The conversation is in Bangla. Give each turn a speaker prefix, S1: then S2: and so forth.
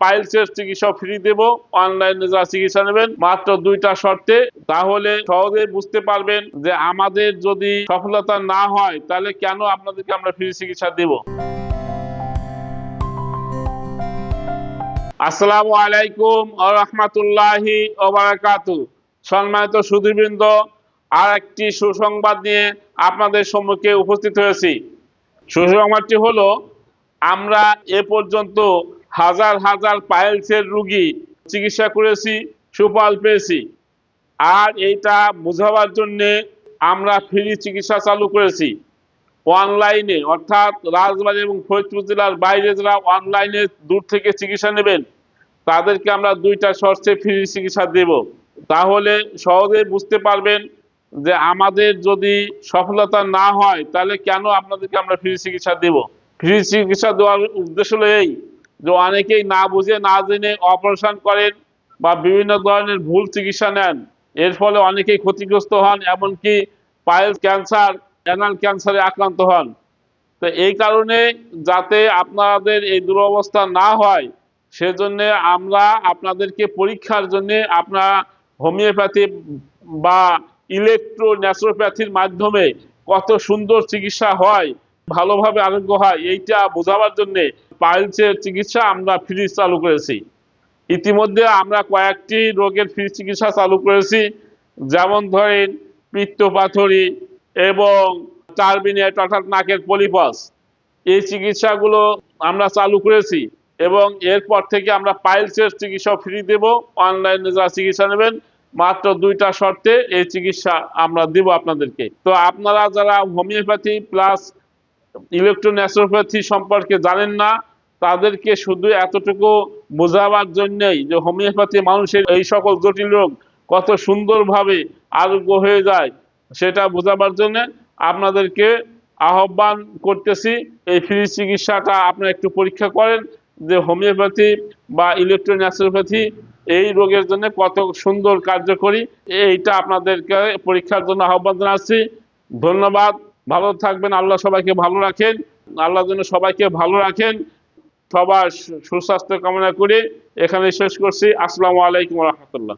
S1: পাইলসের চিকিৎসা ফ্রি দেব। অনলাইনে যারা চিকিৎসা নেবেন মাত্র 2টা শর্তে, তাহলে সহজে বুঝতে পারবেন যে আমাদের যদি সফলতা না হয় তাহলে কেন আপনাদেরকে আমরা ফ্রি চিকিৎসা দেব। আসসালামু আলাইকুম ওয়া রাহমাতুল্লাহি ওয়া বারাকাতুহু। সম্মানিত সুধীবৃন্দ, আর একটি সুসংবাদ নিয়ে আপনাদের সম্মুখে উপস্থিত হয়েছি। সুসংবাদটি হলো, আমরা এ পর্যন্ত হাজার হাজার পাইলসের রোগী চিকিৎসা করেছি, সুফল পেয়েছি। আর এইটা বোঝাবার জন্য আমরা ফ্রি চিকিৎসা চালু করেছি অনলাইনে, অর্থাৎ রাজবাড়ী এবং ফরিদপুর জেলার বাইরে যারা অনলাইনে দূর থেকে চিকিৎসা নেবেন তাদেরকে আমরা 2টা শর্তে ফ্রি চিকিৎসা দেব। তাহলে সহজে বুঝতে পারবেন যে আমাদের যদি সফলতা না হয় তাহলে কেন আপনাদেরকে আমরা ফ্রি চিকিৎসা দেব। ফ্রি চিকিৎসা দেওয়ার উদ্দেশ্য হলো এই যে অনেকেই না বুঝে না জেনে অপারেশন করেন বা বিভিন্ন ধরনের ভুল চিকিৎসা নেন, এর ফলে অনেকেই ক্ষতিগ্রস্ত হন, এমনকি পাইলস ক্যান্সার, অ্যানাল ক্যান্সারে আক্রান্ত হন। তো এই কারণে যাতে আপনাদের এই দুরবস্থা না হয় সেজন্য আমরা আপনাদেরকে পরীক্ষার জন্য আপনার হোমিওপ্যাথি বা ইলেকট্রো ন্যাচুরোপ্যাথির মাধ্যমে কত সুন্দর চিকিৎসা হয়, ভালোভাবে আরোগ্য হয়, এইটা বোঝাবার জন্য পাইলসের চিকিৎসা আমরা ফ্রি চালু করেছি। ইতিমধ্যে আমরা কয়েকটি রোগের ফ্রি চিকিৎসা চালু করেছি, যেমন ধরেন পিত্তপাথড়ী এবং টার্বিনেট অর্থাৎ নাকের পলিপাস। এই চিকিৎসাগুলো আমরা চালু করেছি এবং এরপর থেকে আমরা পাইলসের চিকিৎসা ফ্রি দেব। অনলাইনে যারা চিকিৎসা নেবেন মাত্র 2টা শর্তে এই চিকিৎসা আমরা দেব আপনাদেরকে। তো আপনারা যারা হোমিওপ্যাথি প্লাস ইলেকট্রোন্যাচুরোপ্যাথি সম্পর্কে জানেন না, তাদেরকে শুধু এতটুকু বোঝাবার জন্যই যে হোমিওপ্যাথি মানুষের এই সকল জটিল রোগ কত সুন্দরভাবে আরোগ্য হয়ে যায় সেটা বোঝাবার জন্য আপনাদেরকে আহ্বান করতেছি, এই ফ্রি চিকিৎসাটা আপনারা একটু পরীক্ষা করেন যে হোমিওপ্যাথি বা ইলেকট্রোন্যাচুরোপ্যাথি এই রোগের জন্য কত সুন্দর কার্যকরী। এইটা আপনাদেরকে পরীক্ষার জন্য আহ্বান জানাচ্ছি। ধন্যবাদ, ভালো থাকবেন, আল্লাহ সবাইকে ভালো রাখেন, আল্লাহ যেন সবাইকে ভালো রাখেন। সবার সুস্বাস্থ্য কামনা করে এখানে শেষ করছি। আসসালামু আলাইকুম ওয়া রাহমাতুল্লাহ।